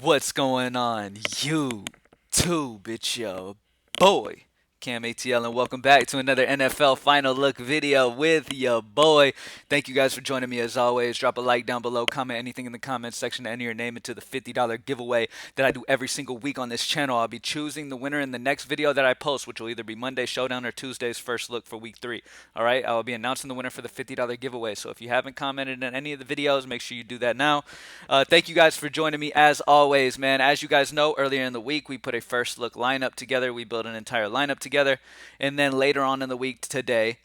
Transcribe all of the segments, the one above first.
What's going on, YouTube? It's your boy, CamATL, and welcome back to another NFL Final Look video with your boy. Thank you guys for joining me as always. Drop a like down below, comment anything in the comments section to enter your name into the $50 giveaway that I do every single week on this channel. I'll be choosing the winner in the next video that I post, which will either be Monday Showdown or Tuesday's First Look for week 3. Alright, I will be announcing the winner for the $50 giveaway, so if you haven't commented in any of the videos, make sure you do that now. Thank you guys for joining me as always, man. As you guys know, earlier in the week, we put a First Look lineup together. We built an entire lineup together. And then later on in the week today,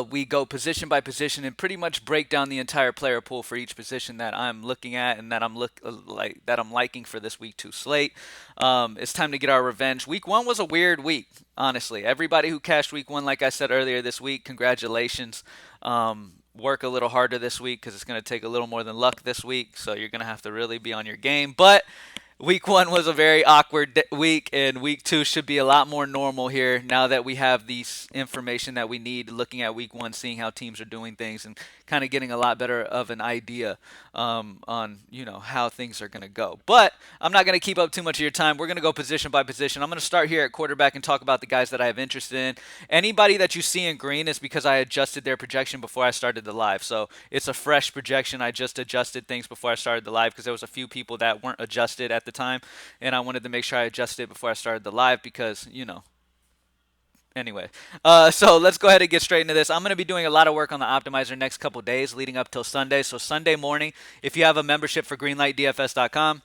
we go position by position and pretty much break down the entire player pool for each position that I'm looking at and that I'm liking for this week 2 slate. It's time to get our revenge. Week 1 was a weird week, honestly. Everybody who cashed week 1, like I said earlier this week, congratulations. Work a little harder this week because it's going to take a little more than luck this week. So you're going to have to really be on your game. But Week 1 was a very awkward week, and week 2 should be a lot more normal here now that we have these information that we need looking at week 1, seeing how teams are doing things, and kind of getting a lot better of an idea on how things are going to go. But I'm not going to keep up too much of your time. We're going to go position by position. I'm going to start here at quarterback and talk about the guys that I have interest in. Anybody that you see in green is because I adjusted their projection before I started the live. So it's a fresh projection. I just adjusted things before I started the live because there was a few people that weren't adjusted at the time, and I wanted to make sure I adjusted it before I started the live because, Anyway, so let's go ahead and get straight into this. I'm going to be doing a lot of work on the optimizer next couple days leading up till Sunday. So Sunday morning, if you have a membership for greenlightdfs.com,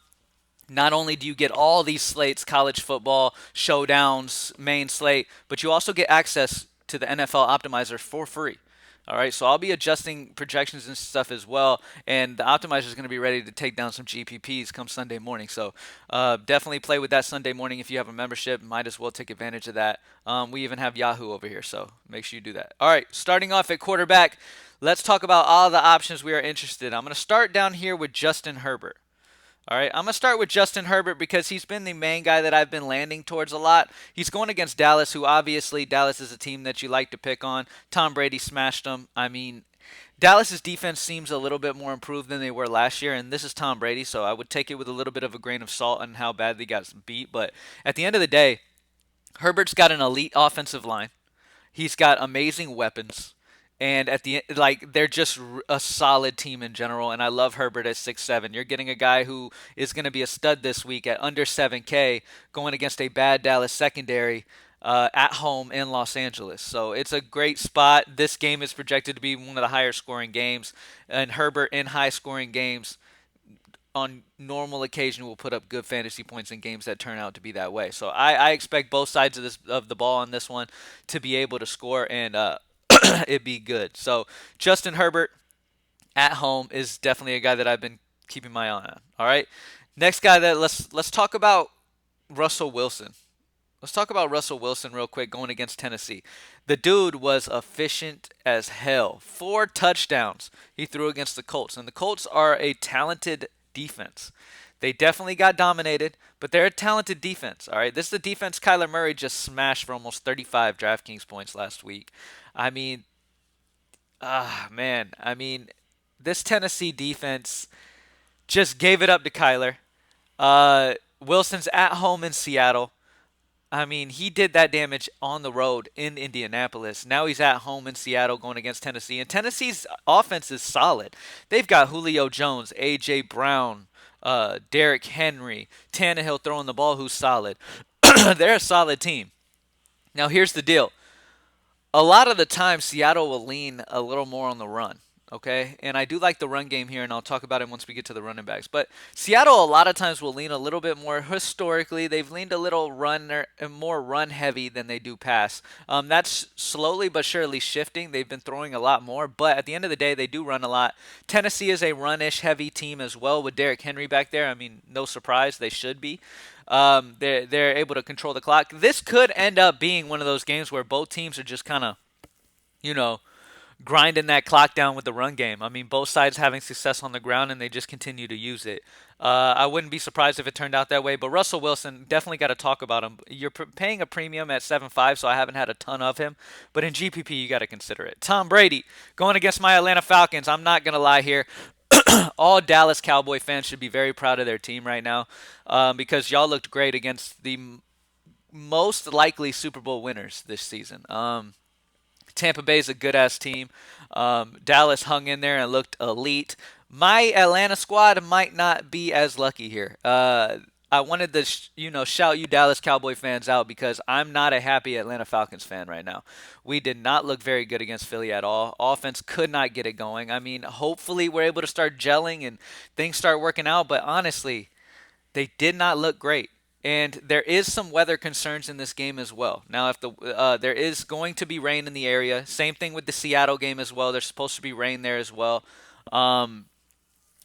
not only do you get all these slates, college football, showdowns, main slate, but you also get access to the NFL optimizer for free. All right, so I'll be adjusting projections and stuff as well, and the optimizer is going to be ready to take down some GPPs come Sunday morning. So definitely play with that Sunday morning if you have a membership. Might as well take advantage of that. We even have Yahoo over here, so make sure you do that. All right, starting off at quarterback, let's talk about all the options we are interested in. I'm going to start down here with Justin Herbert. All right, I'm going to start with Justin Herbert because he's been the main guy that I've been landing towards a lot. He's going against Dallas, who obviously Dallas is a team that you like to pick on. Tom Brady smashed them. I mean, Dallas's defense seems a little bit more improved than they were last year, and this is Tom Brady, so I would take it with a little bit of a grain of salt on how bad they got beat. But at the end of the day, Herbert's got an elite offensive line. He's got amazing weapons. And at the end, they're just a solid team in general. And I love Herbert at 6'7". You're getting a guy who is going to be a stud this week at under 7K, going against a bad Dallas secondary at home in Los Angeles. So it's a great spot. This game is projected to be one of the higher scoring games, and Herbert in high scoring games on normal occasion will put up good fantasy points in games that turn out to be that way. So I expect both sides of the ball on this one to be able to score and it be good. So Justin Herbert at home is definitely a guy that I've been keeping my eye on. All right. Next guy that let's talk about Russell Wilson. Let's talk about Russell Wilson real quick going against Tennessee. The dude was efficient as hell. 4 touchdowns he threw against the Colts. And the Colts are a talented defense. They definitely got dominated, but they're a talented defense. All right, this is the defense Kyler Murray just smashed for almost 35 DraftKings points last week. I mean, man. I mean, this Tennessee defense just gave it up to Kyler. Wilson's at home in Seattle. I mean, he did that damage on the road in Indianapolis. Now he's at home in Seattle going against Tennessee. And Tennessee's offense is solid. They've got Julio Jones, A.J. Brown, Derrick Henry, Tannehill throwing the ball, who's solid. They're a solid team. Now, here's the deal. A lot of the time, Seattle will lean a little more on the run. Okay, and I do like the run game here, and I'll talk about it once we get to the running backs. But Seattle a lot of times will lean a little bit more. Historically, they've leaned a little more run heavy than they do pass. That's slowly but surely shifting. They've been throwing a lot more, but at the end of the day, they do run a lot. Tennessee is a run-ish heavy team as well with Derrick Henry back there. I mean, no surprise, they should be. They're able to control the clock. This could end up being one of those games where both teams are just kind of, grinding that clock down with the run game. I mean, both sides having success on the ground, and they just continue to use it. I wouldn't be surprised if it turned out that way, but Russell Wilson, definitely got to talk about him. You're paying a premium at 7.5, so I haven't had a ton of him, but in GPP, you got to consider it. Tom Brady, going against my Atlanta Falcons. I'm not going to lie here. All Dallas Cowboy fans should be very proud of their team right now, because y'all looked great against the most likely Super Bowl winners this season. Tampa Bay's a good ass team. Dallas hung in there and looked elite. My Atlanta squad might not be as lucky here. I wanted to, shout you Dallas Cowboy fans out because I'm not a happy Atlanta Falcons fan right now. We did not look very good against Philly at all. Offense could not get it going. I mean, hopefully we're able to start gelling and things start working out, but honestly, they did not look great. And there is some weather concerns in this game as well. Now, if there is going to be rain in the area, same thing with the Seattle game as well. There's supposed to be rain there as well.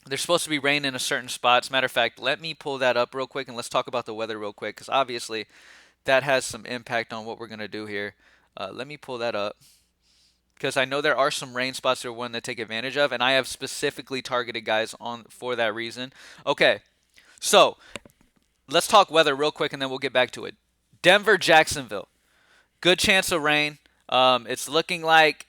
There's supposed to be rain in a certain spot. As a matter of fact, let me pull that up real quick and let's talk about the weather real quick because obviously that has some impact on what we're going to do here. Let me pull that up because I know there are some rain spots that we're wanting to take advantage of, and I have specifically targeted guys on for that reason. Okay, so let's talk weather real quick and then we'll get back to it. Denver, Jacksonville. Good chance of rain. It's looking like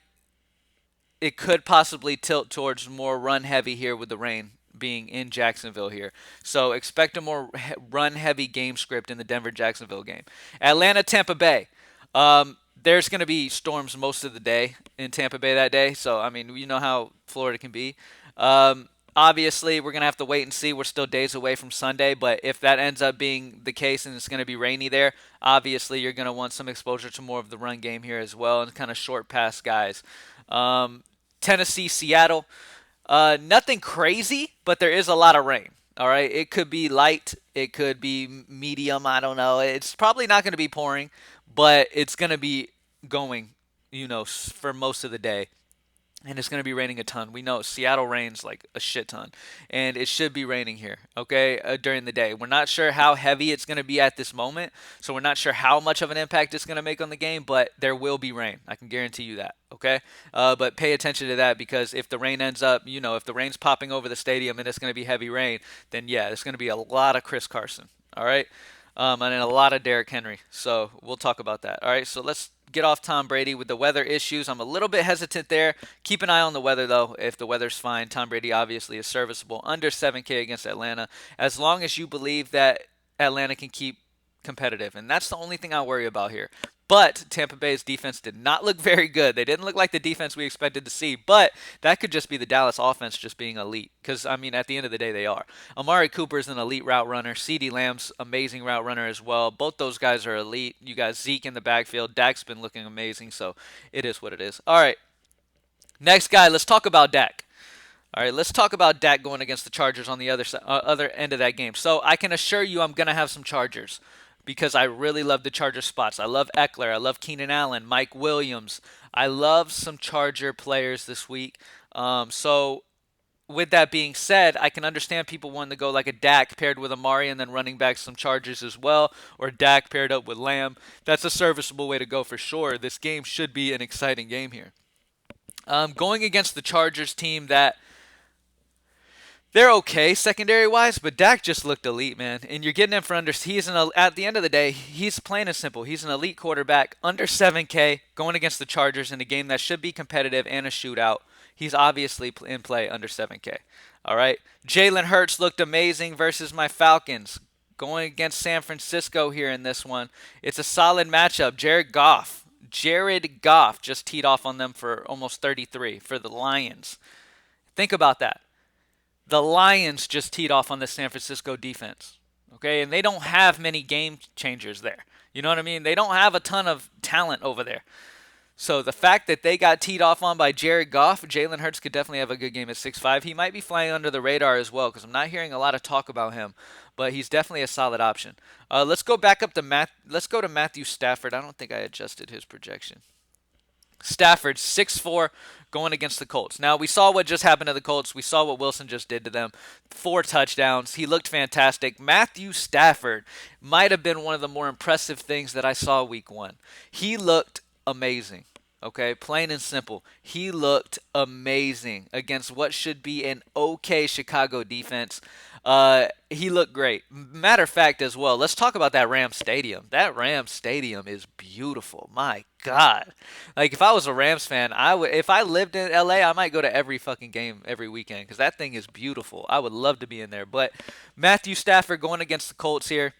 it could possibly tilt towards more run heavy here with the rain being in Jacksonville here. So expect a more run heavy game script in the Denver Jacksonville game. Atlanta, Tampa Bay. There's going to be storms most of the day in Tampa Bay that day. So, I mean, you know how Florida can be. Obviously, we're going to have to wait and see. We're still days away from Sunday, but if that ends up being the case and it's going to be rainy there, obviously you're going to want some exposure to more of the run game here as well and kind of short pass guys. Tennessee, Seattle. Nothing crazy, but there is a lot of rain. All right, it could be light, it could be medium. I don't know. It's probably not going to be pouring, but it's going to be going, for most of the day. And it's going to be raining a ton. We know Seattle rains like a shit ton. And it should be raining here, okay, during the day. We're not sure how heavy it's going to be at this moment. So we're not sure how much of an impact it's going to make on the game. But there will be rain. I can guarantee you that, okay? But pay attention to that because if the rain ends up, if the rain's popping over the stadium and it's going to be heavy rain, then yeah, there's going to be a lot of Chris Carson, all right? And then a lot of Derrick Henry. So we'll talk about that. All right, so let's get off Tom Brady with the weather issues. I'm a little bit hesitant there. Keep an eye on the weather, though. If the weather's fine, Tom Brady obviously is serviceable. Under 7K against Atlanta. As long as you believe that Atlanta can keep competitive. And that's the only thing I worry about here. But Tampa Bay's defense did not look very good. They didn't look like the defense we expected to see. But that could just be the Dallas offense just being elite. Because, I mean, at the end of the day, they are. Amari Cooper's an elite route runner. CeeDee Lamb's amazing route runner as well. Both those guys are elite. You got Zeke in the backfield. Dak's been looking amazing. So it is what it is. All right. Next guy, let's talk about Dak. All right, let's talk about Dak going against the Chargers on the other end of that game. So I can assure you I'm going to have some Chargers because I really love the Charger spots. I love Eckler. I love Keenan Allen, Mike Williams. I love some Charger players this week. So with that being said, I can understand people wanting to go like a Dak paired with Amari and then running back some Chargers as well, or Dak paired up with Lamb. That's a serviceable way to go for sure. This game should be an exciting game here. Going against the Chargers team that they're okay secondary-wise, but Dak just looked elite, man. And you're getting him for under. At the end of the day, he's plain and simple. He's an elite quarterback, under 7K, going against the Chargers in a game that should be competitive and a shootout. He's obviously in play under 7K. All right. Jalen Hurts looked amazing versus my Falcons, going against San Francisco here in this one. It's a solid matchup. Jared Goff just teed off on them for almost 33 for the Lions. Think about that. The Lions just teed off on the San Francisco defense, okay? And they don't have many game changers there. You know what I mean? They don't have a ton of talent over there. So the fact that they got teed off on by Jared Goff, Jalen Hurts could definitely have a good game at 6'5". He might be flying under the radar as well because I'm not hearing a lot of talk about him, but he's definitely a solid option. Let's go back up to Let's go to Matthew Stafford. I don't think I adjusted his projection. Stafford, 6'4", going against the Colts. Now, we saw what just happened to the Colts. We saw what Wilson just did to them. 4 touchdowns. He looked fantastic. Matthew Stafford might have been one of the more impressive things that I saw week 1. He looked amazing. Okay, plain and simple. He looked amazing against what should be an okay Chicago defense. He looked great. Matter of fact, as well, let's talk about that Rams Stadium. That Rams Stadium is beautiful. My God. Like, if I was a Rams fan, I would. If I lived in LA, I might go to every fucking game every weekend because that thing is beautiful. I would love to be in there. But Matthew Stafford going against the Colts here.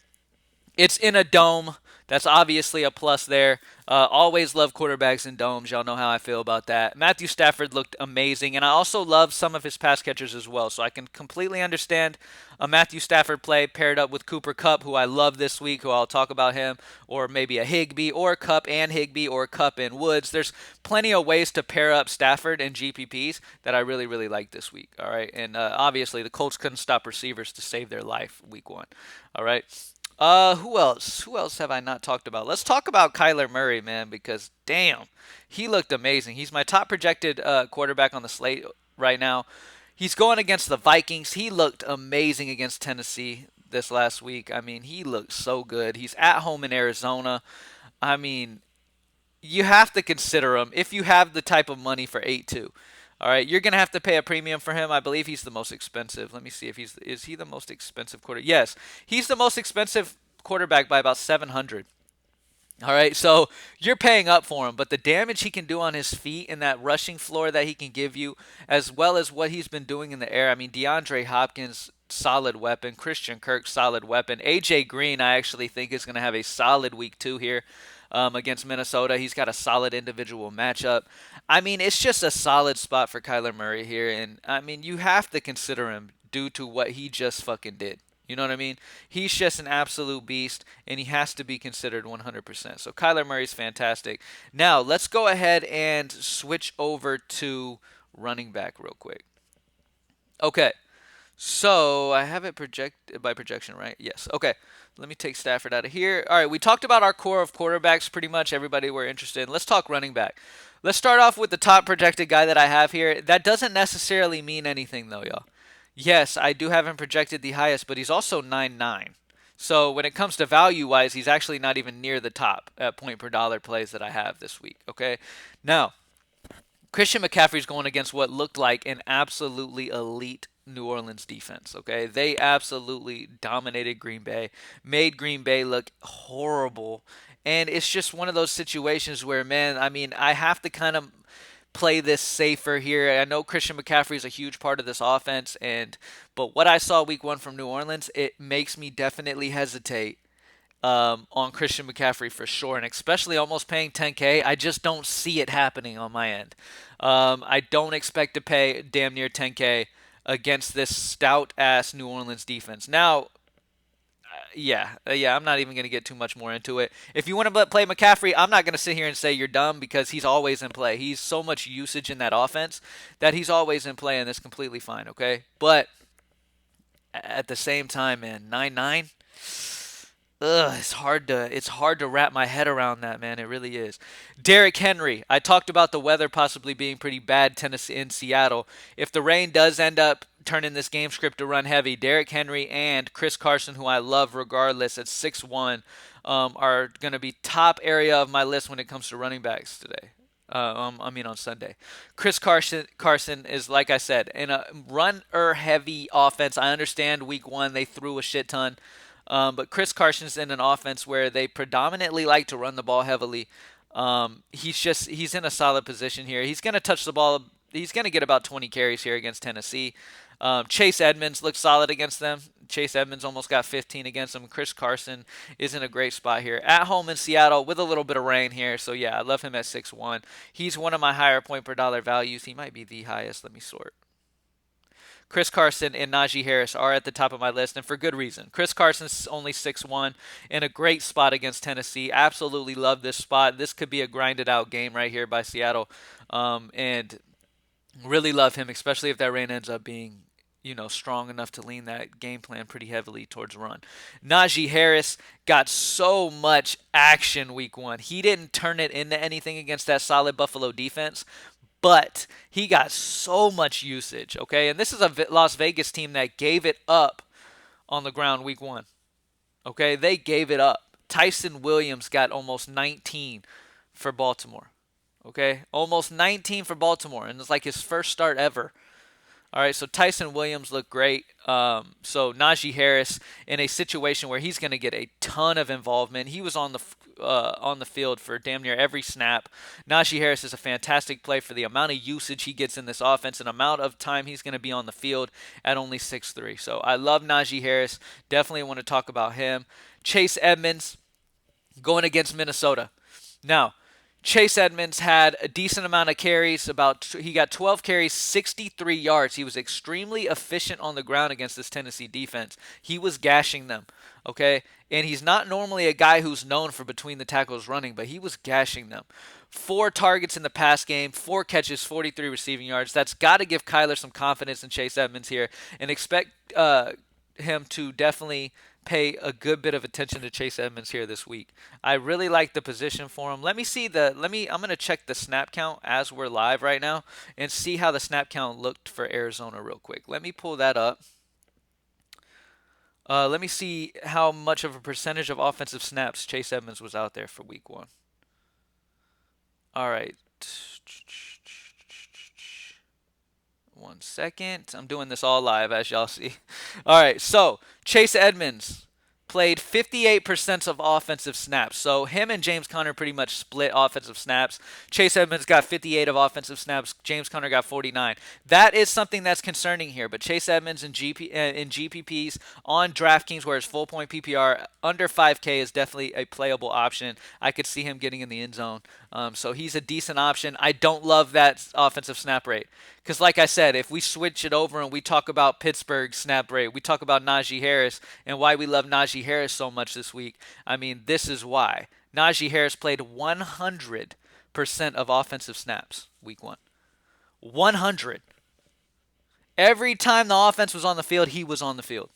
It's in a dome. That's obviously a plus there. Always love quarterbacks in domes. Y'all know how I feel about that. Matthew Stafford looked amazing, and I also love some of his pass catchers as well. So I can completely understand a Matthew Stafford play paired up with Cooper Kupp, who I love this week, who I'll talk about him, or maybe a Higbee, or Kupp and Higbee, or Kupp and Woods. There's plenty of ways to pair up Stafford and GPPs that I really, really like this week. All right, and obviously the Colts couldn't stop receivers to save their life week one. All right. Who else? Who else have I not talked about? Let's talk about Kyler Murray, man, because damn, he looked amazing. He's my top projected quarterback on the slate right now. He's going against the Vikings. He looked amazing against Tennessee this last week. I mean, he looked so good. He's at home in Arizona. I mean, you have to consider him if you have the type of money for 8-2. All right, you're gonna have to pay a premium for him. I believe he's the most expensive. Let me see if is he the most expensive quarter? Yes, he's the most expensive quarterback by about 700. All right, so you're paying up for him, but the damage he can do on his feet and that rushing floor that he can give you, as well as what he's been doing in the air. I mean, DeAndre Hopkins, solid weapon. Christian Kirk, solid weapon. AJ Green, I actually think is going to have a solid week 2 here against Minnesota. He's got a solid individual matchup. I mean, it's just a solid spot for Kyler Murray here, and I mean, you have to consider him due to what he just fucking did. You know what I mean? He's just an absolute beast, and he has to be considered 100%. So Kyler Murray's fantastic. Now, let's go ahead and switch over to running back real quick. Okay, so I have it project by projection, right? Yes. Okay, let me take Stafford out of here. All right, we talked about our core of quarterbacks pretty much. Everybody we're interested in. Let's talk running back. Let's start off with the top projected guy that I have here. That doesn't necessarily mean anything, though, y'all. Yes, I do have him projected the highest, but he's also 9.9. So when it comes to value-wise, he's actually not even near the top at point per dollar plays that I have this week, okay? Now, Christian McCaffrey's going against what looked like an absolutely elite New Orleans defense, okay? They absolutely dominated Green Bay, made Green Bay look horrible, and it's just one of those situations where, man, I mean, I have to kind of play this safer here. I know Christian McCaffrey is a huge part of this offense, but what I saw week 1 from New Orleans, it makes me definitely hesitate on Christian McCaffrey for sure, and especially almost paying 10K. I just don't see it happening on my end. I don't expect to pay damn near 10K against this stout-ass New Orleans defense. Now, I'm not even going to get too much more into it. If you want to play McCaffrey, I'm not going to sit here and say you're dumb because he's always in play. He's so much usage in that offense that he's always in play, and that's completely fine, okay? But at the same time, man, 9.9, it's hard to wrap my head around that, man. It really is. Derrick Henry. I talked about the weather possibly being pretty bad Tennessee in Seattle. If the rain does end up turning this game script to run heavy, Derrick Henry and Chris Carson, who I love regardless at 6-1, are going to be top area of my list when it comes to running backs today. On Sunday. Chris Carson is, like I said, in a runner-heavy offense. I understand week 1 they threw a shit ton. But Chris Carson's in an offense where they predominantly like to run the ball heavily. He's in a solid position here. He's going to touch the ball. He's going to get about 20 carries here against Tennessee. Chase Edmonds looked solid against them. Chase Edmonds almost got 15 against them. Chris Carson is in a great spot here. At home in Seattle with a little bit of rain here. So, yeah, I love him at 6-1. He's one of my higher point per dollar values. He might be the highest. Let me sort. Chris Carson and Naji Harris are at the top of my list, and for good reason. Chris Carson's only 6-1 in a great spot against Tennessee. Absolutely love this spot. This could be a grinded-out game right here by Seattle, and really love him, especially if that rain ends up being, strong enough to lean that game plan pretty heavily towards run. Naji Harris got so much action week 1. He didn't turn it into anything against that solid Buffalo defense, but he got so much usage, okay? And this is a Las Vegas team that gave it up on the ground week 1, okay? They gave it up. Tyson Williams got almost 19 for Baltimore, okay? Almost 19 for Baltimore, and it's like his first start ever. All right, so Tyson Williams looked great. So Najee Harris in a situation where he's going to get a ton of involvement. He was on the field for damn near every snap. Najee Harris is a fantastic play for the amount of usage he gets in this offense and amount of time he's going to be on the field at only 6'3". So I love Najee Harris. Definitely want to talk about him. Chase Edmonds going against Minnesota. Now, Chase Edmonds had a decent amount of carries. He got 12 carries, 63 yards. He was extremely efficient on the ground against this Tennessee defense. He was gashing them, okay? And he's not normally a guy who's known for between the tackles running, but he was gashing them. 4 targets in the pass game, 4 catches, 43 receiving yards. That's got to give Kyler some confidence in Chase Edmonds here, and expect him to definitely pay a good bit of attention to Chase Edmonds here this week. I really like the position for him. I'm going to check the snap count as we're live right now and see how the snap count looked for Arizona real quick. Let me pull that up. Let me see how much of a percentage of offensive snaps Chase Edmonds was out there for week 1. All right. 1 second. I'm doing this all live, as y'all see. All right, so Chase Edmonds played 58% of offensive snaps. So him and James Conner pretty much split offensive snaps. Chase Edmonds got 58 of offensive snaps. James Conner got 49. That is something that's concerning here. But Chase Edmonds in GPPs on DraftKings, where it's full point PPR, under 5K is definitely a playable option. I could see him getting in the end zone. So he's a decent option. I don't love that offensive snap rate. Because like I said, if we switch it over and we talk about Pittsburgh's snap rate, we talk about Najee Harris and why we love Najee Harris so much this week, I mean, this is why. Najee Harris played 100% of offensive snaps week 1. 100. Every time the offense was on the field, he was on the field.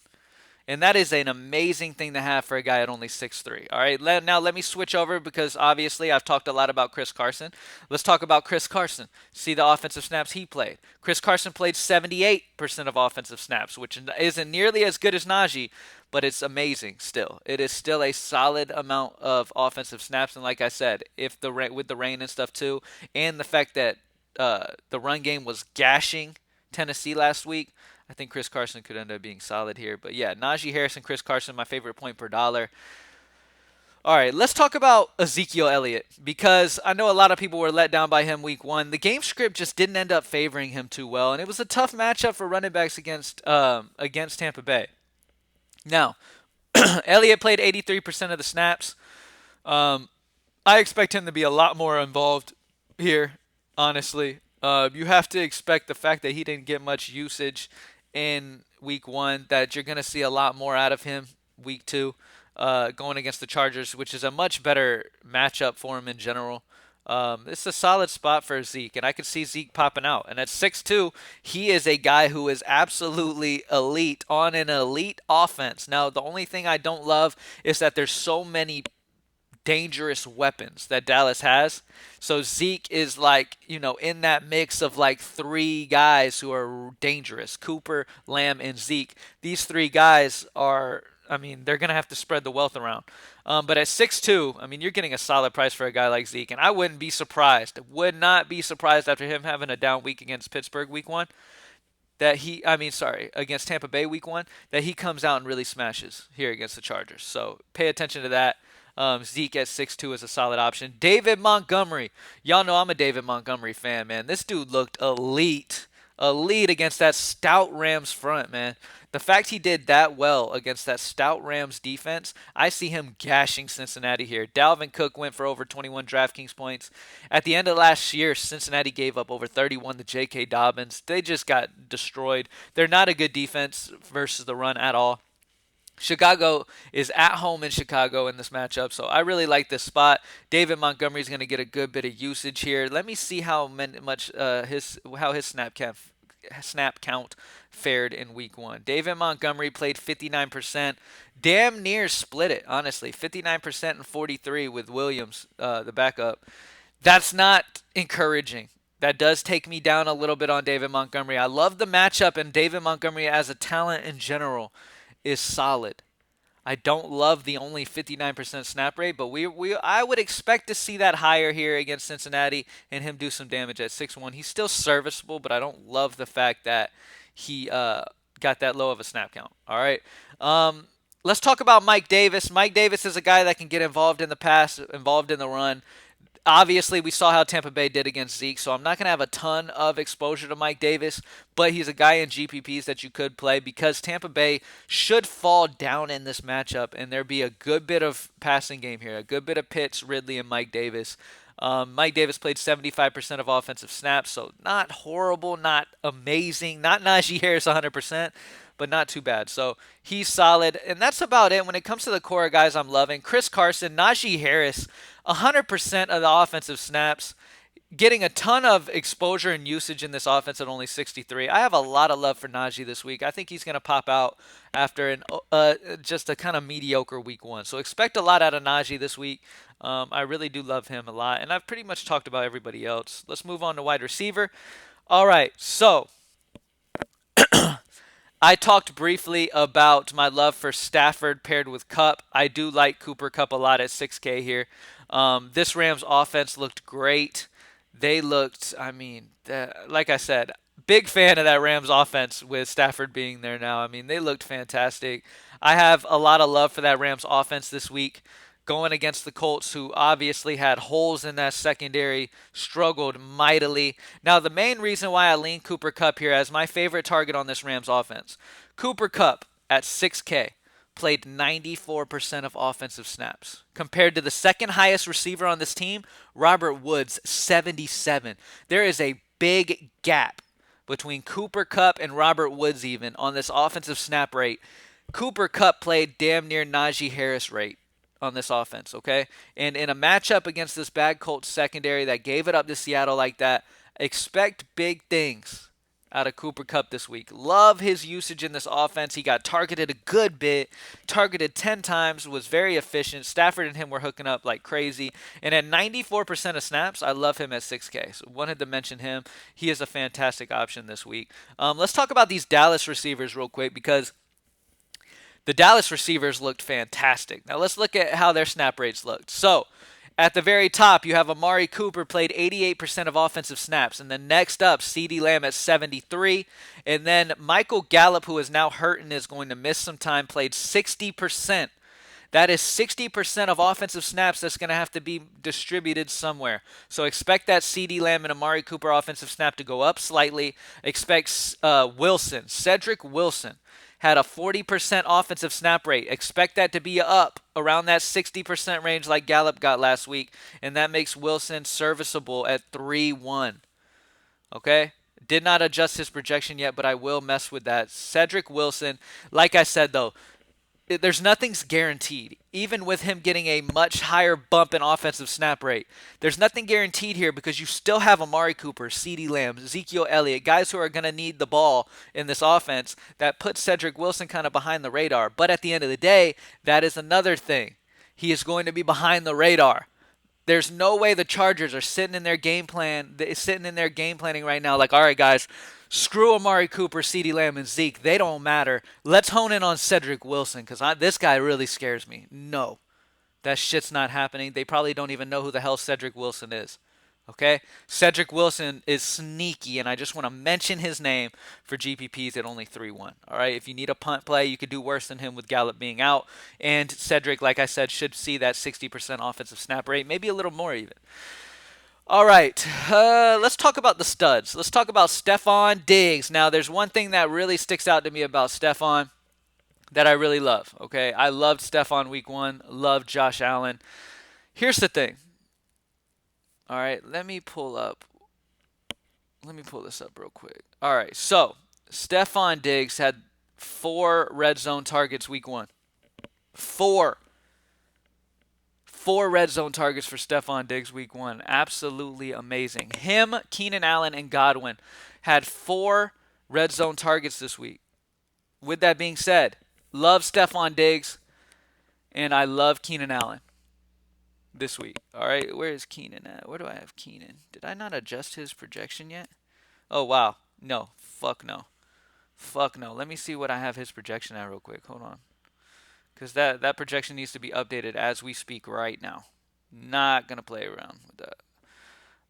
And that is an amazing thing to have for a guy at only 6'3". All right, now let me switch over because obviously I've talked a lot about Chris Carson. Let's talk about Chris Carson. See the offensive snaps he played. Chris Carson played 78% of offensive snaps, which isn't nearly as good as Najee, but it's amazing still. It is still a solid amount of offensive snaps. And like I said, with the rain and stuff too, and the fact that the run game was gashing Tennessee last week, I think Chris Carson could end up being solid here. But yeah, Najee Harris and Chris Carson, my favorite point per dollar. All right, let's talk about Ezekiel Elliott because I know a lot of people were let down by him week 1. The game script just didn't end up favoring him too well, and it was a tough matchup for running backs against Tampa Bay. Now, Elliott played 83% of the snaps. I expect him to be a lot more involved here, honestly. You have to expect the fact that he didn't get much usage in week 1, that you're going to see a lot more out of him week 2, going against the Chargers, which is a much better matchup for him in general. It's a solid spot for Zeke, and I could see Zeke popping out. And at 6'2", he is a guy who is absolutely elite on an elite offense. Now, the only thing I don't love is that there's so many dangerous weapons that Dallas has. So Zeke is in that mix of 3 guys who are dangerous. Cooper, Lamb, and Zeke. These 3 guys are, they're going to have to spread the wealth around. But at 6'2", you're getting a solid price for a guy like Zeke. And I would not be surprised after him having a down week against Pittsburgh week 1, against Tampa Bay week 1, that he comes out and really smashes here against the Chargers. So pay attention to that. Zeke at 6'2" is a solid option. David Montgomery. Y'all know I'm a David Montgomery fan, man. This dude looked elite. Elite against that stout Rams front, man. The fact he did that well against that stout Rams defense, I see him gashing Cincinnati here. Dalvin Cook went for over 21 DraftKings points. At the end of last year, Cincinnati gave up over 31 to J.K. Dobbins. They just got destroyed. They're not a good defense versus the run at all. Chicago is at home in Chicago in this matchup, so I really like this spot. David Montgomery is going to get a good bit of usage here. Let me see how his snap count fared in week 1. David Montgomery played 59%, damn near split it, honestly, 59% and 43 with Williams, the backup. That's not encouraging. That does take me down a little bit on David Montgomery. I love the matchup, and David Montgomery as a talent in general is solid. I don't love the only 59% snap rate, but I would expect to see that higher here against Cincinnati and him do some damage at 6'1". He's still serviceable, but I don't love the fact that he got that low of a snap count. All right. Let's talk about Mike Davis. Mike Davis is a guy that can get involved in the pass, involved in the run. Obviously, we saw how Tampa Bay did against Zeke, so I'm not going to have a ton of exposure to Mike Davis, but he's a guy in GPPs that you could play because Tampa Bay should fall down in this matchup, and there be a good bit of passing game here, a good bit of Pitts, Ridley, and Mike Davis. Mike Davis played 75% of offensive snaps, so not horrible, not amazing, not Najee Harris 100%, but not too bad. So he's solid, and that's about it. When it comes to the core guys I'm loving, Chris Carson, Najee Harris, 100% of the offensive snaps, getting a ton of exposure and usage in this offense at only 63. I have a lot of love for Najee this week. I think he's going to pop out after just a kind of mediocre week one. So expect a lot out of Najee this week. I really do love him a lot, and I've pretty much talked about everybody else. Let's move on to wide receiver. All right, so I talked briefly about my love for Stafford paired with Kupp. I do like Cooper Kupp a lot at 6K here. This Rams offense looked great. They looked, like I said, big fan of that Rams offense with Stafford being there now. I mean, they looked fantastic. I have a lot of love for that Rams offense this week. Going against the Colts, who obviously had holes in that secondary, struggled mightily. Now, the main reason why I lean Cooper Kupp here as my favorite target on this Rams offense, Cooper Kupp at 6K played 94% of offensive snaps, compared to the second highest receiver on this team, Robert Woods, 77. There is a big gap between Cooper Kupp and Robert Woods even on this offensive snap rate. Cooper Kupp played damn near Najee Harris rate on this offense, okay? And in a matchup against this bad Colts secondary that gave it up to Seattle like that, expect big things out of Cooper Kupp this week. Love his usage in this offense. He got targeted a good bit, targeted 10 times, was very efficient. Stafford and him were hooking up like crazy. And at 94% of snaps, I love him at 6K. So wanted to mention him. He is a fantastic option this week. Let's talk about these Dallas receivers real quick because the Dallas receivers looked fantastic. Now let's look at how their snap rates looked. So at the very top, you have Amari Cooper played 88% of offensive snaps. And then next up, CeeDee Lamb at 73. And then Michael Gallup, who is now hurt and is going to miss some time, played 60%. That is 60% of offensive snaps that's going to have to be distributed somewhere. So expect that CeeDee Lamb and Amari Cooper offensive snap to go up slightly. Expect Cedric Wilson had a 40% offensive snap rate. Expect that to be up around that 60% range like Gallup got last week, and that makes Wilson serviceable at 3-1. Okay? Did not adjust his projection yet, but I will mess with that. Cedric Wilson, like I said though, there's nothing's guaranteed. Even with him getting a much higher bump in offensive snap rate, there's nothing guaranteed here because you still have Amari Cooper, CeeDee Lamb, Ezekiel Elliott, guys who are going to need the ball in this offense that puts Cedric Wilson kind of behind the radar. But at the end of the day, that is another thing. He is going to be behind the radar. There's no way the Chargers are sitting in their game planning right now like, all right, guys, screw Amari Cooper, CeeDee Lamb, and Zeke. They don't matter. Let's hone in on Cedric Wilson because this guy really scares me. No, that shit's not happening. They probably don't even know who the hell Cedric Wilson is. Okay? Cedric Wilson is sneaky, and I just want to mention his name for GPPs at only 3-1. All right? If you need a punt play, you could do worse than him with Gallup being out. And Cedric, like I said, should see that 60% offensive snap rate, maybe a little more even. All right, let's talk about the studs. Let's talk about Stefan Diggs. Now, there's one thing that really sticks out to me about Stefan that I really love, okay? I loved Stefan week one, loved Josh Allen. Here's the thing. All right, let me pull this up real quick. All right, so Stefan Diggs had 4 red zone targets week one. 4 red zone targets for Stefan Diggs week one. Absolutely amazing. Him, Keenan Allen, and Godwin had 4 red zone targets this week. With that being said, love Stefan Diggs, and I love Keenan Allen this week. All right, where is Keenan at? Where do I have Keenan? Did I not adjust his projection yet? Oh, wow. No. Fuck no. Let me see what I have his projection at real quick. Hold on. Because that projection needs to be updated as we speak right now. Not going to play around with that.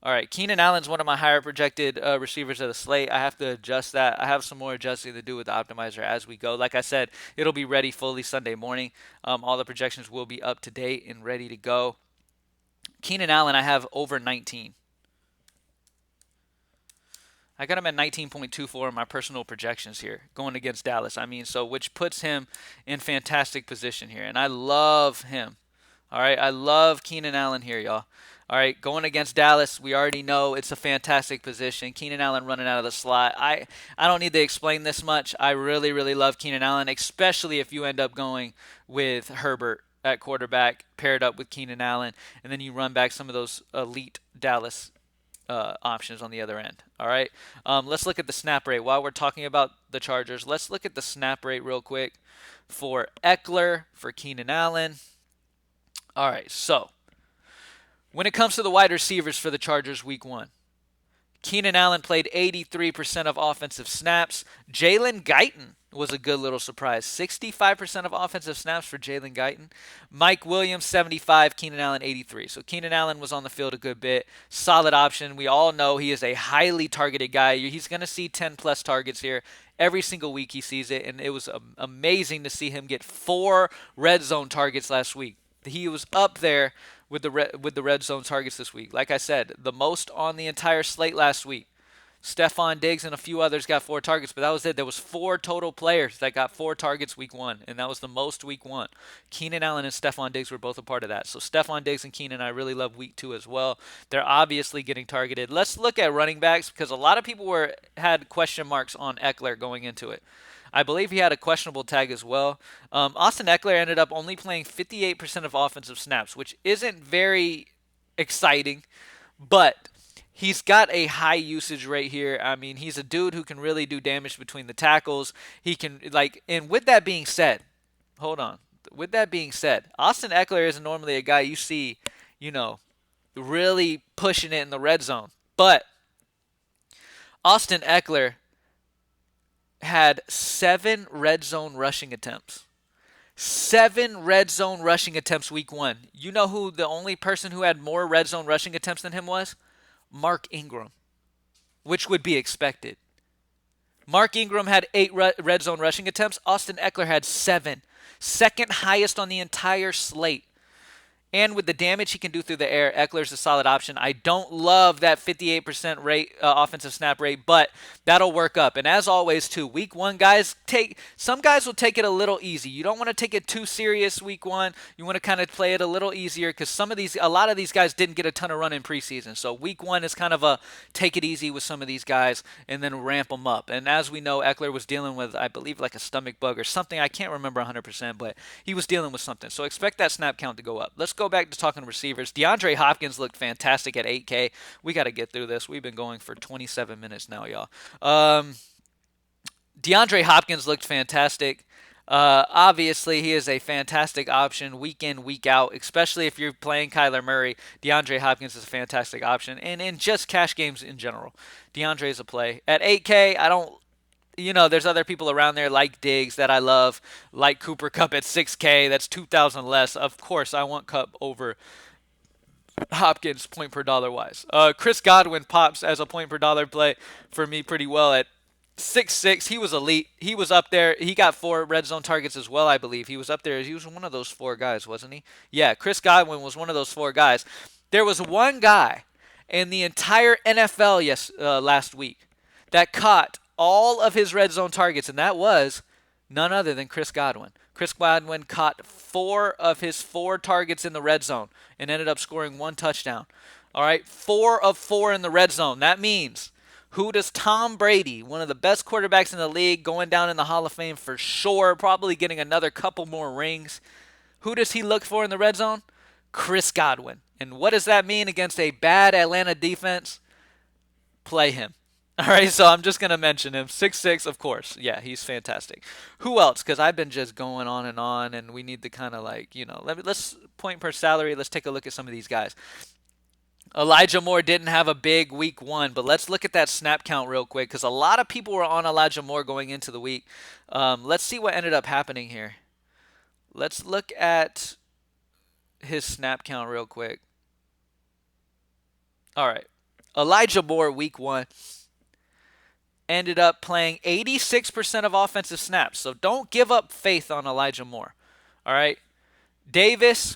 All right, Keenan Allen's one of my higher projected receivers of the slate. I have to adjust that. I have some more adjusting to do with the optimizer as we go. Like I said, it'll be ready fully Sunday morning. All the projections will be up to date and ready to go. Keenan Allen, I have over 19. I got him at 19.24 in my personal projections here, going against Dallas. I mean, so which puts him in fantastic position here, and I love him. All right, I love Keenan Allen here, y'all. All right, going against Dallas, we already know it's a fantastic position. Keenan Allen running out of the slot. I don't need to explain this much. I really, really love Keenan Allen, especially if you end up going with Herbert at quarterback paired up with Keenan Allen, and then you run back some of those elite Dallas options on the other end. All right, let's look at the snap rate. While we're talking about the Chargers, let's look at the snap rate real quick for Eckler, for Keenan Allen. All right, so when it comes to the wide receivers for the Chargers week 1, Keenan Allen played 83% of offensive snaps. Jalen Guyton was a good little surprise. 65% of offensive snaps for Jalen Guyton. Mike Williams, 75. Keenan Allen, 83. So Keenan Allen was on the field a good bit. Solid option. We all know he is a highly targeted guy. He's going to see 10-plus targets here. Every single week he sees it, and it was amazing to see him get 4 red zone targets last week. He was up there with the red zone targets this week. Like I said, the most on the entire slate last week. Stefan Diggs and a few others got 4 targets, but that was it. There was 4 total players that got 4 targets week 1, and that was the most week 1. Keenan Allen and Stefan Diggs were both a part of that. So Stefan Diggs and Keenan, I really love week 2 as well. They're obviously getting targeted. Let's look at running backs because a lot of people had question marks on Eckler going into it. I believe he had a questionable tag as well. Austin Eckler ended up only playing 58% of offensive snaps, which isn't very exciting, but he's got a high usage rate here. I mean, he's a dude who can really do damage between the tackles. He can, and with that being said, hold on. With that being said, Austin Eckler isn't normally a guy you see, really pushing it in the red zone. But Austin Eckler had 7 red zone rushing attempts. 7 red zone rushing attempts week 1. You know who the only person who had more red zone rushing attempts than him was? Mark Ingram, which would be expected. Mark Ingram had 8 red zone rushing attempts. Austin Eckler had 7. Second highest on the entire slate. And with the damage he can do through the air, Eckler's a solid option. I don't love that 58% rate, offensive snap rate, but that'll work up. And as always, too, week 1, guys, some guys will take it a little easy. You don't want to take it too serious week 1. You want to kind of play it a little easier because a lot of these guys didn't get a ton of run in preseason. So week 1 is kind of a take it easy with some of these guys and then ramp them up. And as we know, Eckler was dealing with, I believe, like a stomach bug or something. I can't remember 100%, but he was dealing with something. So expect that snap count to go up. Let's go back to talking receivers. DeAndre Hopkins looked fantastic at 8K. We got to get through this. We've been going for 27 minutes now, y'all. DeAndre Hopkins looked fantastic. Obviously, he is a fantastic option week in, week out, especially if you're playing Kyler Murray. DeAndre Hopkins is a fantastic option. And in just cash games in general, DeAndre is a play. At 8K, I don't there's other people around there like Diggs that I love, like Cooper Kupp at 6K. That's 2,000 less. Of course, I want Kupp over Hopkins point per dollar wise. Chris Godwin pops as a point per dollar play for me pretty well at 6'6". He was elite. He was up there. He got 4 red zone targets as well, I believe. He was up there. He was one of those 4 guys, wasn't he? Yeah, Chris Godwin was one of those 4 guys. There was one guy in the entire NFL last week that caught all of his red zone targets, and that was none other than Chris Godwin. Chris Godwin caught 4 of his 4 targets in the red zone and ended up scoring 1 touchdown. All right, 4 of 4 in the red zone. That means who does Tom Brady, one of the best quarterbacks in the league, going down in the Hall of Fame for sure, probably getting another couple more rings. Who does he look for in the red zone? Chris Godwin. And what does that mean against a bad Atlanta defense? Play him. All right, so I'm just going to mention him. 6'6", of course. Yeah, he's fantastic. Who else? Because I've been just going on, and we need to kind of let's point per salary. Let's take a look at some of these guys. Elijah Moore didn't have a big week 1, but let's look at that snap count real quick because a lot of people were on Elijah Moore going into the week. Let's see what ended up happening here. Let's look at his snap count real quick. All right. Elijah Moore, week 1, ended up playing 86% of offensive snaps. So don't give up faith on Elijah Moore. All right.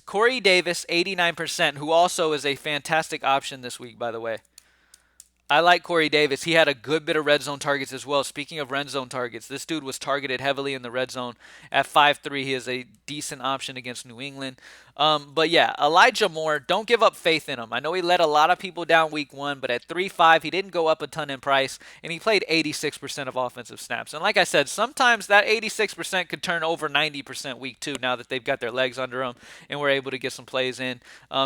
Corey Davis, 89%, who also is a fantastic option this week, by the way. I like Corey Davis. He had a good bit of red zone targets as well. Speaking of red zone targets, this dude was targeted heavily in the red zone. At 5'3", he is a decent option against New England. But yeah, Elijah Moore, don't give up faith in him. I know he let a lot of people down week 1, but at 3.5, he didn't go up a ton in price, and he played 86% of offensive snaps. And like I said, sometimes that 86% could turn over 90% week 2 now that they've got their legs under them and we're able to get some plays in.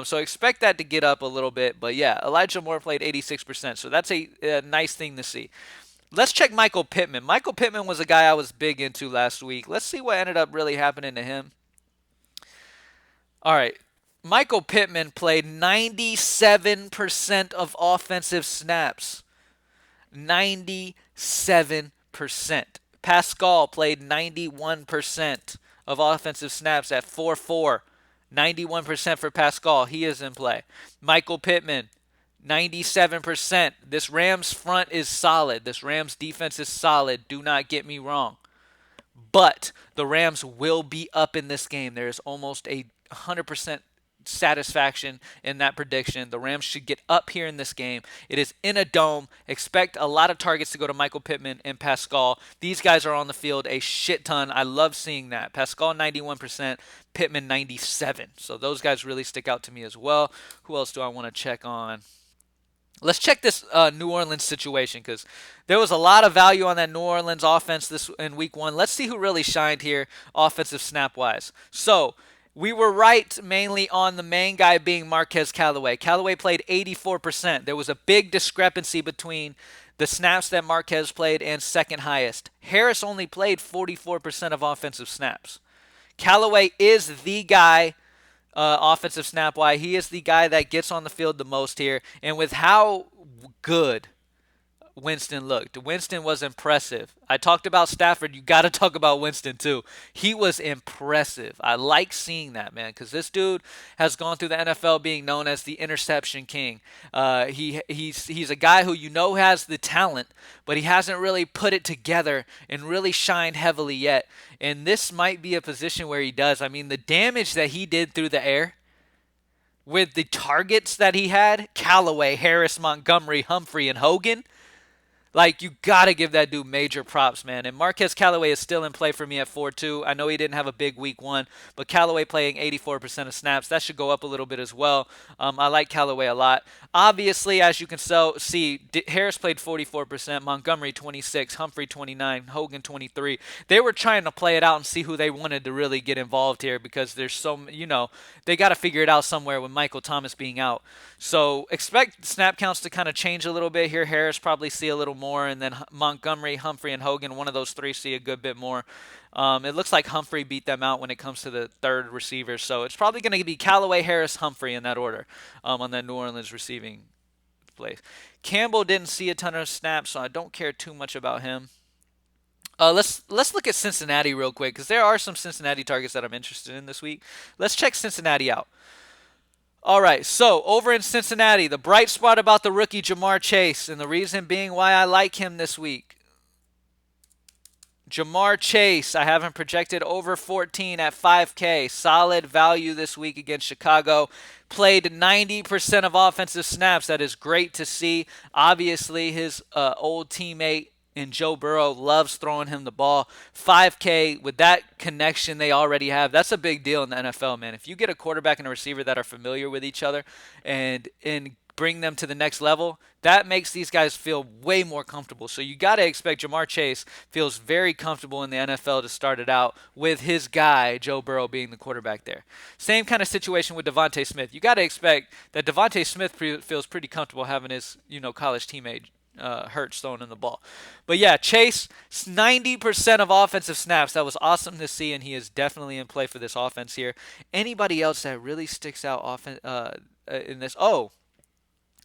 So expect that to get up a little bit. But yeah, Elijah Moore played 86%, so that's a nice thing to see. Let's check Michael Pittman. Michael Pittman was a guy I was big into last week. Let's see what ended up really happening to him. All right. Michael Pittman played 97% of offensive snaps. 97%. Pascal played 91% of offensive snaps at 4-4. 91% for Pascal. He is in play. Michael Pittman, 97%. This Rams front is solid. This Rams defense is solid. Do not get me wrong. But the Rams will be up in this game. There is almost a 100% satisfaction in that prediction. The Rams should get up here in this game. It is in a dome. Expect a lot of targets to go to Michael Pittman and Pascal. These guys are on the field a shit ton. I love seeing that. Pascal 91%, Pittman 97%. So those guys really stick out to me as well. Who else do I want to check on? Let's check this New Orleans situation because there was a lot of value on that New Orleans offense this in week 1. Let's see who really shined here offensive snap-wise. So we were right mainly on the main guy being Marquez Callaway. Callaway played 84%. There was a big discrepancy between the snaps that Marquez played and second highest. Harris only played 44% of offensive snaps. Callaway is the guy offensive snap wise. He is the guy that gets on the field the most here. And with how good Winston looked, Winston was impressive. I talked about Stafford. You got to talk about Winston too. He was impressive. I like seeing that, man, because this dude has gone through the NFL being known as the interception king. He's a guy who has the talent, but he hasn't really put it together and really shined heavily yet. And this might be a position where he does. I mean, the damage that he did through the air with the targets that he had, Callaway, Harris, Montgomery, Humphrey, and Hogan. Like, you got to give that dude major props, man. And Marquez Callaway is still in play for me at 4-2. I know he didn't have a big week 1, but Callaway playing 84% of snaps. That should go up a little bit as well. I like Callaway a lot. Obviously, as you can see, Harris played 44%, Montgomery 26%, Humphrey 29%, Hogan 23%. They were trying to play it out and see who they wanted to really get involved here because there's they got to figure it out somewhere with Michael Thomas being out. So expect snap counts to kind of change a little bit here. Harris probably see a little more, and then Montgomery, Humphrey, and Hogan, one of those three see a good bit more. It looks like Humphrey beat them out when it comes to the third receiver, so it's probably going to be Callaway, Harris, Humphrey in that order on that New Orleans receiving place. Campbell didn't see a ton of snaps, so I don't care too much about him. Let's look at Cincinnati real quick because there are some Cincinnati targets that I'm interested in this week. Let's check Cincinnati out. All right, so over in Cincinnati, the bright spot about the rookie Ja'Marr Chase, and the reason being why I like him this week. Ja'Marr Chase, I have him projected over 14 at 5K. Solid value this week against Chicago. Played 90% of offensive snaps. That is great to see. Obviously, his old teammate and Joe Burrow loves throwing him the ball. 5K with that connection they already have. That's a big deal in the NFL, man. If you get a quarterback and a receiver that are familiar with each other and bring them to the next level, that makes these guys feel way more comfortable. So you got to expect Ja'Marr Chase feels very comfortable in the NFL to start it out with his guy, Joe Burrow, being the quarterback there. Same kind of situation with Devontae Smith. You got to expect that Devontae Smith feels pretty comfortable having his, college teammate Hurts throwing in the ball. But yeah, Chase, 90% of offensive snaps. That was awesome to see, and he is definitely in play for this offense here. Anybody else that really sticks out in this? Oh,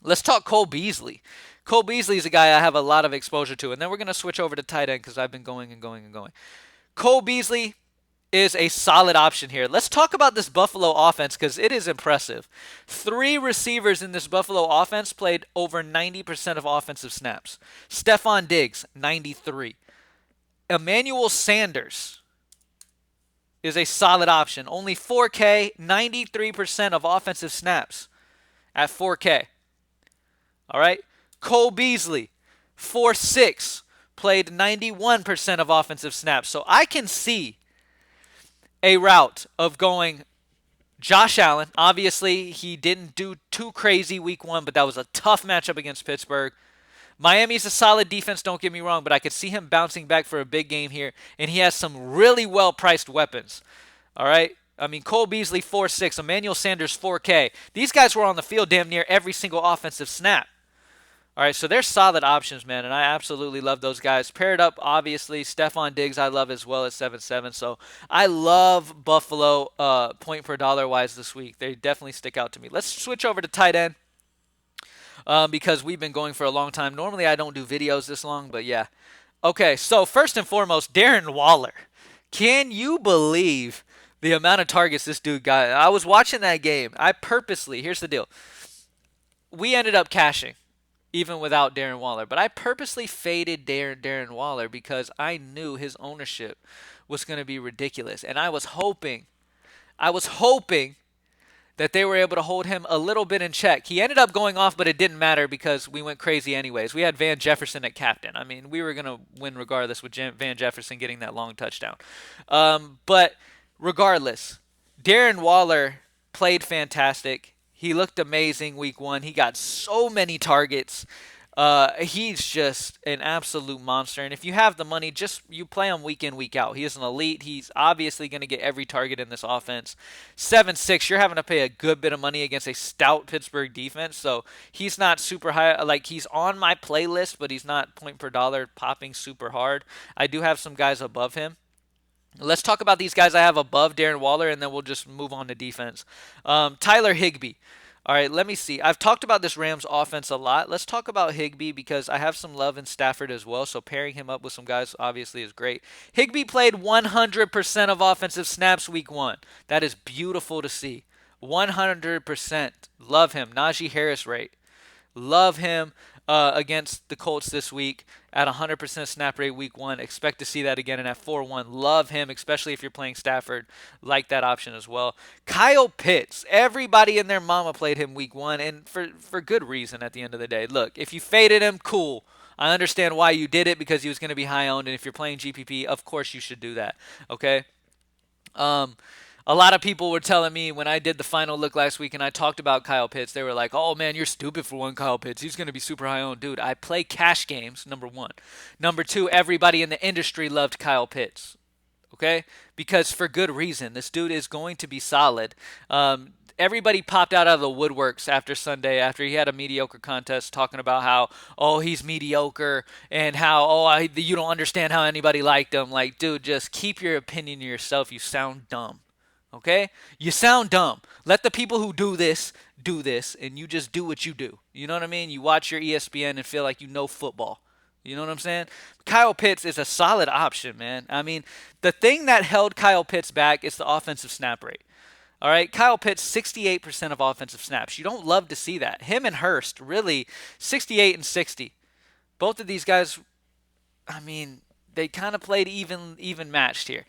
let's talk Cole Beasley. Cole Beasley is a guy I have a lot of exposure to, and then we're going to switch over to tight end because I've been going and going and going. Cole Beasley, is a solid option here. Let's talk about this Buffalo offense because it is impressive. 3 receivers in this Buffalo offense played over 90% of offensive snaps. Stefan Diggs, 93. Emmanuel Sanders is a solid option. Only 4K, 93% of offensive snaps at 4K. All right. Cole Beasley, 4.6, played 91% of offensive snaps. So I can see a route of going Josh Allen. Obviously, he didn't do too crazy week 1, but that was a tough matchup against Pittsburgh. Miami's a solid defense, don't get me wrong, but I could see him bouncing back for a big game here, and he has some really well-priced weapons. All right? I mean, Cole Beasley, 4.6, Emmanuel Sanders, 4K. These guys were on the field damn near every single offensive snap. All right, so they're solid options, man, and I absolutely love those guys. Paired up, obviously, Stefan Diggs I love as well at 7.7. So I love Buffalo point per dollar wise this week. They definitely stick out to me. Let's switch over to tight end because we've been going for a long time. Normally I don't do videos this long, but yeah. Okay, so first and foremost, Darren Waller. Can you believe the amount of targets this dude got? I was watching that game. Here's the deal. We ended up cashing, even without Darren Waller. But I purposely faded Darren Waller because I knew his ownership was going to be ridiculous. And I was hoping that they were able to hold him a little bit in check. He ended up going off, but it didn't matter because we went crazy anyways. We had Van Jefferson at captain. I mean, we were going to win regardless with Van Jefferson getting that long touchdown. But regardless, Darren Waller played fantastic. He looked amazing week 1. He got so many targets. He's just an absolute monster. And if you have the money, you play him week in, week out. He is an elite. He's obviously going to get every target in this offense. 7.6, you're having to pay a good bit of money against a stout Pittsburgh defense. So he's not super high. Like, he's on my playlist, but he's not point per dollar popping super hard. I do have some guys above him. Let's talk about these guys I have above Darren Waller, and then we'll just move on to defense. Tyler Higbee. All right, let me see. I've talked about this Rams offense a lot. Let's talk about Higbee because I have some love in Stafford as well, so pairing him up with some guys obviously is great. Higbee played 100% of offensive snaps week 1. That is beautiful to see. 100%. Love him. Naji Harris rate. Love him against the Colts this week at 100% snap rate week 1. Expect to see that again in at 4-1. Love him, especially if you're playing Stafford. Like that option as well. Kyle Pitts. Everybody and their mama played him week 1, and for good reason at the end of the day. Look, if you faded him, cool. I understand why you did it because he was going to be high owned, and if you're playing GPP, of course you should do that. Okay? A lot of people were telling me when I did the final look last week and I talked about Kyle Pitts, they were like, oh man, you're stupid for one Kyle Pitts. He's going to be super high owned. Dude, I play cash games, number 1. Number 2, everybody in the industry loved Kyle Pitts. Okay? Because for good reason. This dude is going to be solid. Everybody popped out of the woodworks after Sunday, after he had a mediocre contest, talking about how, oh, he's mediocre and how, oh, you don't understand how anybody liked him. Like, dude, just keep your opinion to yourself. You sound dumb. Okay? You sound dumb. Let the people who do this, and you just do what you do. You know what I mean? You watch your ESPN and feel like you know football. You know what I'm saying? Kyle Pitts is a solid option, man. I mean, the thing that held Kyle Pitts back is the offensive snap rate. All right? Kyle Pitts, 68% of offensive snaps. You don't love to see that. Him and Hurst, really, 68 and 60. Both of these guys, I mean, they kind of played even matched here.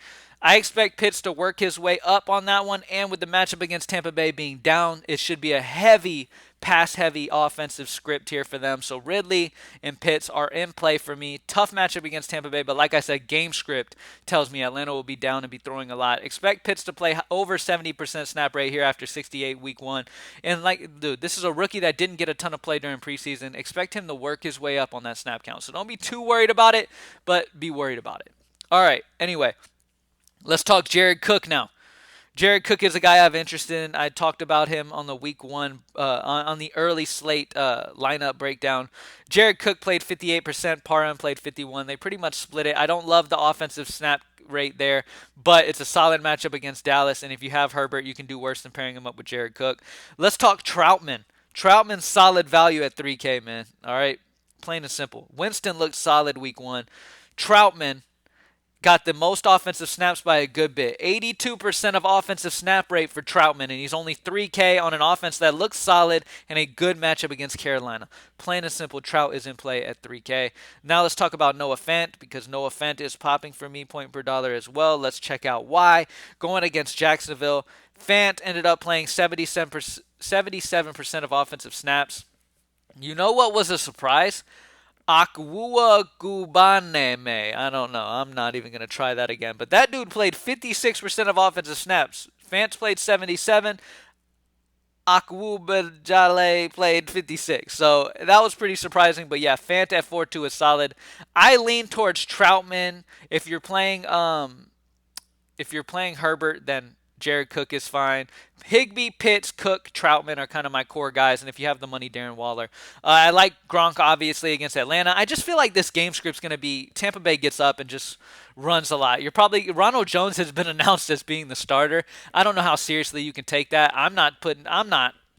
I expect Pitts to work his way up on that one, and with the matchup against Tampa Bay being down, it should be a heavy, pass-heavy offensive script here for them. So Ridley and Pitts are in play for me. Tough matchup against Tampa Bay, but like I said, game script tells me Atlanta will be down and be throwing a lot. Expect Pitts to play over 70% snap rate here after 68 week 1. And like, dude, this is a rookie that didn't get a ton of play during preseason. Expect him to work his way up on that snap count. So don't be too worried about it, but be worried about it. All right, anyway. Let's talk Jared Cook now. Jared Cook is a guy I have interest in. I talked about him on the week 1, on the early slate lineup breakdown. Jared Cook played 58%, Parham played 51%. They pretty much split it. I don't love the offensive snap rate there, but it's a solid matchup against Dallas, and if you have Herbert, you can do worse than pairing him up with Jared Cook. Let's talk Troutman. Troutman's solid value at 3K, man. All right, plain and simple. Winston looked solid week 1. Troutman got the most offensive snaps by a good bit. 82% of offensive snap rate for Troutman, and he's only 3K on an offense that looks solid and a good matchup against Carolina. Plain and simple, Trout is in play at 3K. Now let's talk about Noah Fant, because Noah Fant is popping for me point per dollar as well. Let's check out why. Going against Jacksonville, Fant ended up playing 77% of offensive snaps. You know what was a surprise? Akwua Gubaneme. I don't know. I'm not even going to try that again. But that dude played 56% of offensive snaps. Fant played 77. Akwubajale played 56. So that was pretty surprising. But yeah, Fant at 4-2 is solid. I lean towards Troutman. If you're playing Herbert, then Jared Cook is fine. Higbee, Pitts, Cook, Troutman are kind of my core guys. And if you have the money, Darren Waller. I like Gronk, obviously, against Atlanta. I just feel like this game script's going to be Tampa Bay gets up and just runs a lot. Ronald Jones has been announced as being the starter. I don't know how seriously you can take that. I'm not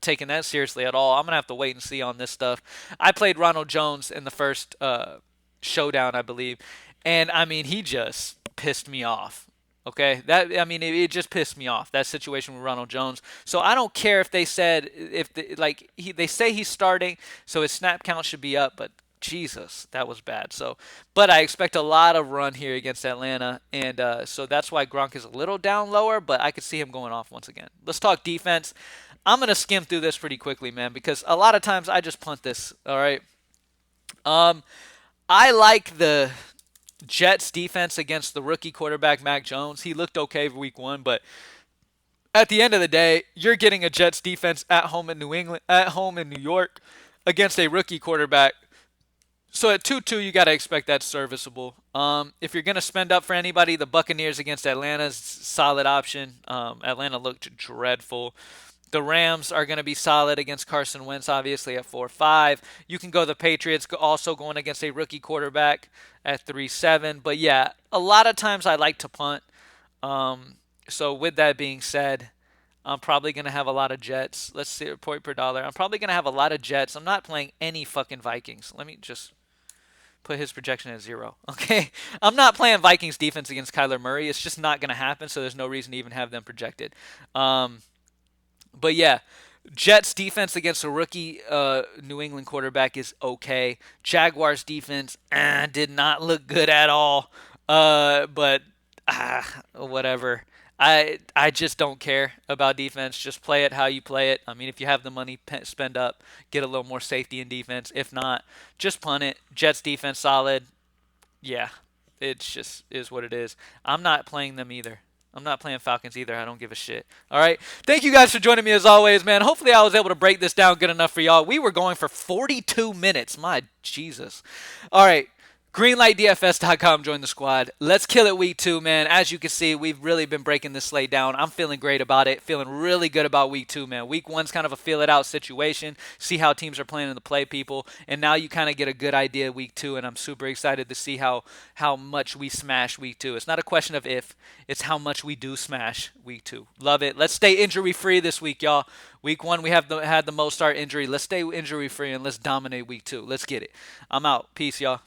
taking that seriously at all. I'm going to have to wait and see on this stuff. I played Ronald Jones in the first showdown, I believe. And, I mean, he just pissed me off. Okay, it just pissed me off, that situation with Ronald Jones. So I don't care if they said they say he's starting, so his snap count should be up. But Jesus, that was bad. So, but I expect a lot of run here against Atlanta, and so that's why Gronk is a little down lower. But I could see him going off once again. Let's talk defense. I'm gonna skim through this pretty quickly, man, because a lot of times I just punt this. All right. I like the Jets defense against the rookie quarterback Mac Jones. He looked okay for week 1, but at the end of the day, you're getting a Jets defense at home in New York against a rookie quarterback. So at 2-2, you got to expect that serviceable. If you're going to spend up for anybody, the Buccaneers against Atlanta is a solid option. Atlanta looked dreadful. The Rams are going to be solid against Carson Wentz, obviously, at 4-5. You can go the Patriots, also going against a rookie quarterback at 3-7. But, yeah, a lot of times I like to punt. So with that being said, I'm probably going to have a lot of Jets. Let's see, point per dollar. I'm probably going to have a lot of Jets. I'm not playing any fucking Vikings. Let me just put his projection at 0. Okay? I'm not playing Vikings defense against Kyler Murray. It's just not going to happen, so there's no reason to even have them projected. But yeah, Jets defense against a rookie New England quarterback is okay. Jaguars defense did not look good at all. But whatever. I just don't care about defense. Just play it how you play it. I mean, if you have the money, spend up, get a little more safety in defense. If not, just punt it. Jets defense solid. Yeah, it's just is what it is. I'm not playing them either. I'm not playing Falcons either. I don't give a shit. All right. Thank you guys for joining me as always, man. Hopefully I was able to break this down good enough for y'all. We were going for 42 minutes. My Jesus. All right. GreenlightDFS.com, join the squad. Let's kill it week 2, man. As you can see, we've really been breaking this slate down. I'm feeling great about it. Feeling really good about week 2, man. Week 1's kind of a feel it out situation. See how teams are planning to play people. And now you kind of get a good idea week 2, and I'm super excited to see how much we smash week 2. It's not a question of if, it's how much we do smash week 2. Love it. Let's stay injury-free this week, y'all. Week 1, we had the most start injury. Let's stay injury-free and let's dominate week 2. Let's get it. I'm out. Peace, y'all.